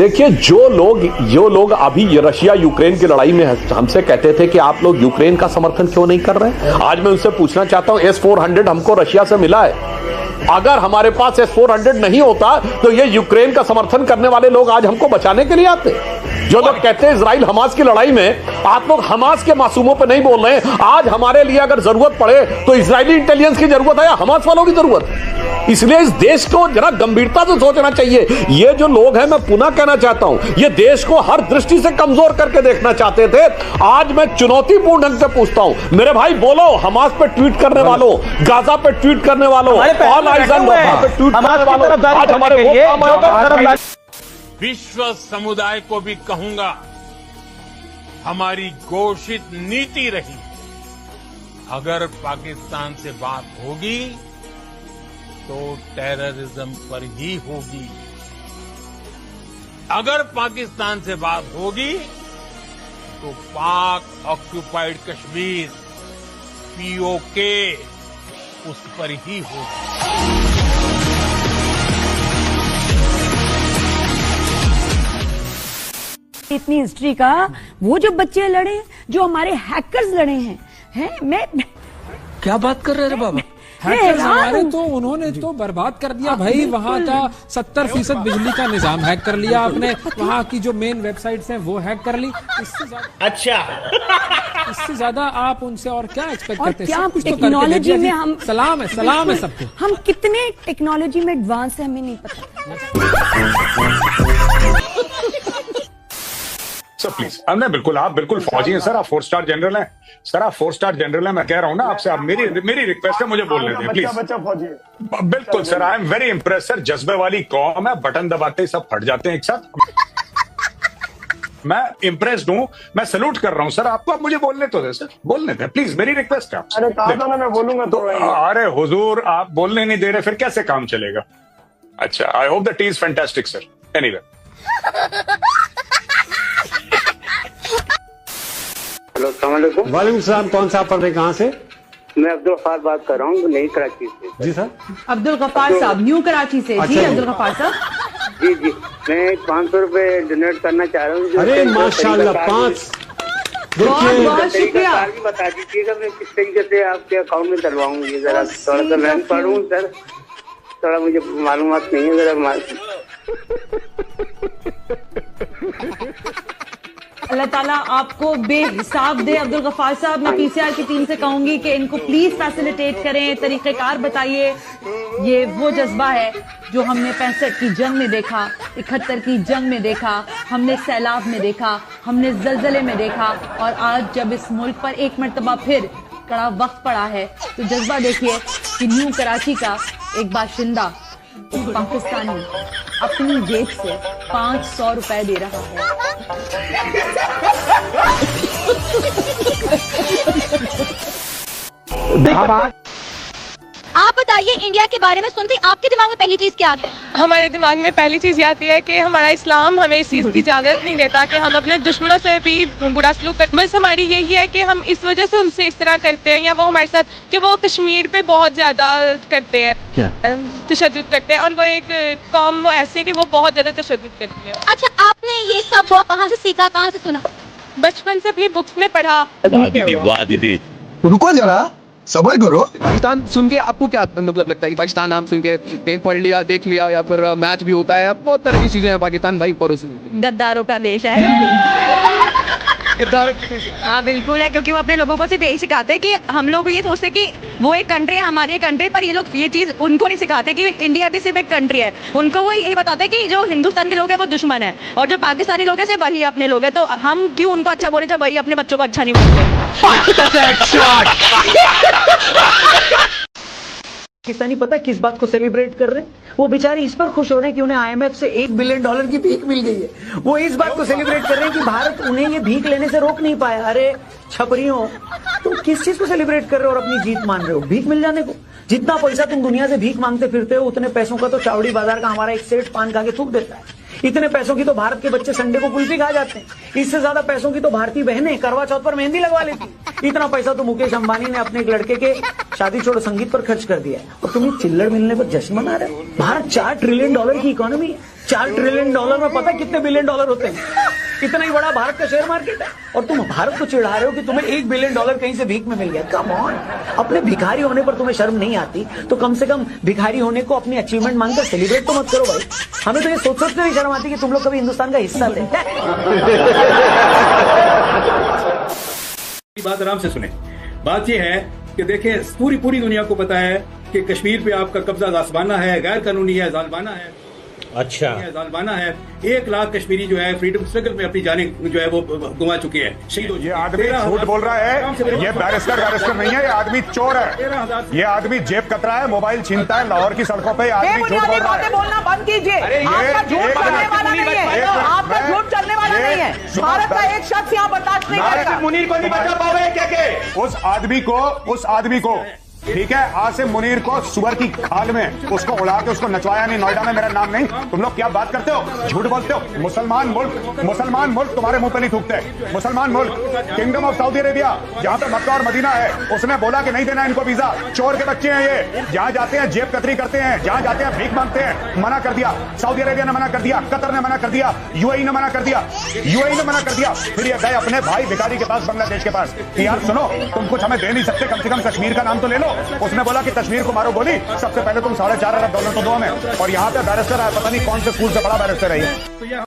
देखिए, जो लोग अभी रशिया यूक्रेन की लड़ाई में हमसे कहते थे कि आप लोग यूक्रेन का समर्थन क्यों नहीं कर रहे, आज मैं उनसे पूछना चाहता हूं, S-400 हमको रशिया से मिला है। अगर हमारे पास S-400 नहीं होता तो ये यूक्रेन का समर्थन करने वाले लोग आज हमको बचाने के लिए आते। जो लोग कहते हैं इजराइल हमास की लड़ाई में, आप लोग हमास के मासूमों पे नहीं बोल रहे हैं। आज हमारे लिए अगर जरूरत पड़े तो इजरायली इंटेलिजेंस की जरूरत है या हमास वालों की जरूरत है। इसलिए इस देश को जरा गंभीरता से सोचना चाहिए। ये जो लोग हैं, मैं पुनः कहना चाहता हूं, ये देश को हर दृष्टि से कमजोर करके देखना चाहते थे। आज मैं चुनौतीपूर्ण ढंग से पूछता हूं, मेरे भाई बोलो, हमास पे ट्वीट करने वालों, गाजा पे ट्वीट करने वालों, ऑल आइज ऑन रफा पे ट्वीट करने वालों, आज हमारे विश्व समुदाय को भी कहूंगा, हमारी घोषित नीति रही, अगर पाकिस्तान से बात होगी तो टेररिज्म पर ही होगी। अगर पाकिस्तान से बात होगी तो पाक ऑक्युपाइड कश्मीर, POK, उस पर ही होगी। इतनी हिस्ट्री का वो जो बच्चे लड़े, जो हमारे हैकर्स लड़े हैं मैं क्या बात कर रहे हैं बाबा? हैकर्स हमारे तो उन्होंने तो बर्बाद कर दिया भाई। वहाँ का 70% बिजली का निजाम हैक कर लिया आपने, वहाँ की जो मेन वेबसाइट्स हैं वो हैक कर ली। इससे ज्यादा आप उनसे और क्या एक्सपेक्ट करते हैं? क्या टेक्नोलॉजी में हम सलाम है सबको। हम कितने टेक्नोलॉजी में एडवांस है हमें नहीं पता। सर प्लीज, नहीं बिल्कुल, आप बिल्कुल फौजी हैं सर, आप 4 स्टार जनरल हैं सर, आप 4 स्टार जनरल हैं। मैं कह रहा हूं ना आपसे, आप मेरी रिक्वेस्ट है, मुझे बोलने दें प्लीज। बच्चा फौजी है। बिल्कुल sir, I am very impress sir, जज्बे वाली कौम है, बटन दबाते ही सब फट जाते हैं एक साथ। मैं इम्प्रेस्ड हूं, मैं सैल्यूट कर रहा हूं सर आपको। आप मुझे बोलने तो दे सर, बोलने दें प्लीज, मेरी रिक्वेस्ट है आपसे। अरे कहा था ना मैं बोलूंगा तो। अरे हुजूर, आप बोलने नहीं दे रहे, फिर कैसे काम चलेगा? अच्छा, I hope the T is fantastic sir. Anyway, hello, अस्सलाम वालेकुम। वालेकुम सलाम। कौन सा पढ़ रहे, कहाँ से? मैं अब्दुल गफ्फार बात कर रहा हूँ, नई कराची से। जी सर। अब्दुल गफ्फार साहब, न्यू कराची से। अच्छा, जी अब्दुल गफ्फार साहब। जी जी, मैं 500 रुपए डोनेट करना चाह रहा हूँ। अरे माशाल्लाह, 5। बहुत शुक्रिया। भी बता दीजिएगा, मैं किस तरीके से आपके अकाउंट में डलवाऊँ, ये जरा थोड़ा सा मैं पढ़ूँ सर, थोड़ा मुझे मालूमात नहीं है जरा। अल्लाह ताला आपको बेहिसाब दे। अब्दुल गफ्फार साहब, मैं PCR की टीम से कहूंगी कि इनको प्लीज फैसिलिटेट करें, तरीक़ेकार बताइए। ये वो जज्बा है जो हमने 65 की जंग में देखा, 71 की जंग में देखा, हमने सैलाब में देखा, हमने जलजले में देखा, और आज जब इस मुल्क पर एक मर्तबा फिर कड़ा वक्त पड़ा है तो जज्बा देखिए कि न्यू कराची का एक बाशिंदा पाकिस्तानी अपनी जेब से 500 रुपए दे रहा है। आप बताइए, इंडिया के बारे में सुनते आपके दिमाग में पहली चीज क्या आती है? हमारे दिमाग में पहली चीज ये आती है कि हमारा इस्लाम हमें इस चीज की इजाजत नहीं देता कि हम अपने दुश्मनों से भी बुरा सलूक करें। बस हमारी यही है कि हम इस वजह से उनसे इस तरह करते हैं, या वो हमारे साथ कि वो कश्मीर पे बहुत ज्यादा करते हैं, तशद्दुद करते हैं, और वो एक कौम वो ऐसे कि वो बहुत ज्यादा तशद्दुद करती है। अच्छा, आपने ये सब कहाँ से सीखा, कहाँ से सुना? बचपन से भी बुक्स में पढ़ा। वाह दीदी, रुको जरा, सबर करो। पाकिस्तान सुन के आपको क्या मतलब लगता है कि पाकिस्तान नाम सुन के पढ़ लिया, देख लिया, या फिर मैच भी होता है, बहुत तरह की चीजें हैं पाकिस्तान भाई, पड़ोसी गद्दारों का देश है। हाँ बिल्कुल है, क्योंकि वो अपने लोगों को सिर्फ यही सिखाते हैं कि हम लोग ये सोचते कि वो एक कंट्री है, हमारी कंट्री, पर ये लोग ये चीज उनको नहीं सिखाते कि इंडिया भी सिर्फ एक कंट्री है। उनको वो यही बताते हैं कि जो हिंदुस्तान के लोग हैं वो दुश्मन है, और जो पाकिस्तानी लोग हैं सिर्फ वही अपने लोग हैं। तो हम क्यों उनको अच्छा बोले जब वही अपने बच्चों को अच्छा नहीं बोलते? पाकिस्तानी पता किस बात को सेलिब्रेट कर रहे हैं? वो बेचारे इस पर खुश हो रहे हैं कि उन्हें IMF से $1 बिलियन की भीख मिल गई है। वो इस बात को सेलिब्रेट कर रहे हैं कि भारत उन्हें ये भीख लेने से रोक नहीं पाया। अरे छपरियों, तुम किस चीज को सेलिब्रेट कर रहे हो और अपनी जीत मान रहे हो? भीख मिल जाने को। जितना पैसा तुम दुनिया से भीख मांगते फिरते हो, उतने पैसों का तो चावड़ी बाजार का हमारा एक सेठ पान खा के थूक देता है। इतने पैसों की तो भारत के बच्चे संडे को कुल्फी खा जाते हैं। इससे ज्यादा पैसों की तो भारतीय बहनें करवा चौथ पर मेहंदी लगवा लेती। इतना पैसा तो मुकेश अंबानी ने अपने एक लड़के के शादी छोड़ो संगीत पर खर्च कर दिया है और तुम चिल्लड़ मिलने पर जश्न मना रहे हो। भारत $4 ट्रिलियन की इकोनॉमी है। $4 ट्रिलियन में पता है कितने $1 बिलियन होते हैं? इतना ही बड़ा भारत का शेयर मार्केट है और तुम भारत को चिढ़ा रहे हो कि तुम्हें $1 बिलियन कहीं से भीख में मिल गया। कम ऑन, अपने भिखारी होने पर तुम्हें शर्म नहीं आती तो कम से कम भिखारी होने को अपनी अचीवमेंट मानकर सेलिब्रेट तो मत करो भाई। हमें तो ये सोचते भी शर्म आती कि तुम लोग कभी हिंदुस्तान का हिस्सा ले। बात आराम से सुने। बात यह है कि देखें, पूरी दुनिया को पता है कि कश्मीर पे आपका कब्जा जालिमाना है, गैर कानूनी है, जालिमाना है। अच्छा, जालिमाना है। 1 लाख कश्मीरी जो है फ्रीडम स्ट्रगल में अपनी जाने जो है वो गुमा चुके हैं, शहीद हो चुके हैं। ये आदमी झूठ बोल रहा है, ये बैरिस्टर नहीं है, ये आदमी चोर है, ये आदमी जेब कतरा है, मोबाइल छीनता है, लाहौर की सड़कों पे आदमी झूठ बोल रहा है। बोलना बंद कीजिए, आपका झूठ चलने वाला नहीं है, आपका झूठ चलने वाला नहीं है। भारत का एक शख्स यहाँ बर्दाश्त नहीं करेगा। मुनीर को नहीं बचा पाओगे क्या? उस आदमी को ठीक है, आसिम मुनीर को सुअर की खाल में उसको उड़ा के उसको नचवाया नहीं, नोएडा में मेरा नाम नहीं। तुम लोग क्या बात करते हो, झूठ बोलते हो। मुसलमान मुल्क तुम्हारे मुंह पे नहीं थूकते। मुसलमान मुल्क, किंगडम ऑफ सऊदी अरेबिया जहाँ पे मक्का और मदीना है, उसने बोला कि नहीं देना इनको वीजा। चोर के बच्चे हैं ये, जहाँ जाते हैं जेब कतरी करते हैं, जहाँ जाते हैं भीख मांगते हैं। मना कर दिया, सऊदी अरेबिया ने मना कर दिया, कतर ने मना कर दिया, यूएई ने मना कर दिया, फिर ये गए अपने भाई भिखारी के पास, बांग्लादेश के पास कि यार सुनो, तुम कुछ हमें दे नहीं सकते, कम से कम कश्मीर का नाम तो ले लो। उसने बोला कि कश्मीर को मारो गोली, सबसे पहले तुम $4.5 अरब तो दो हमें। और यहाँ पे बैरिस्टर है, पता नहीं कौन से स्कूल से बड़ा बैरिस्टर है ये।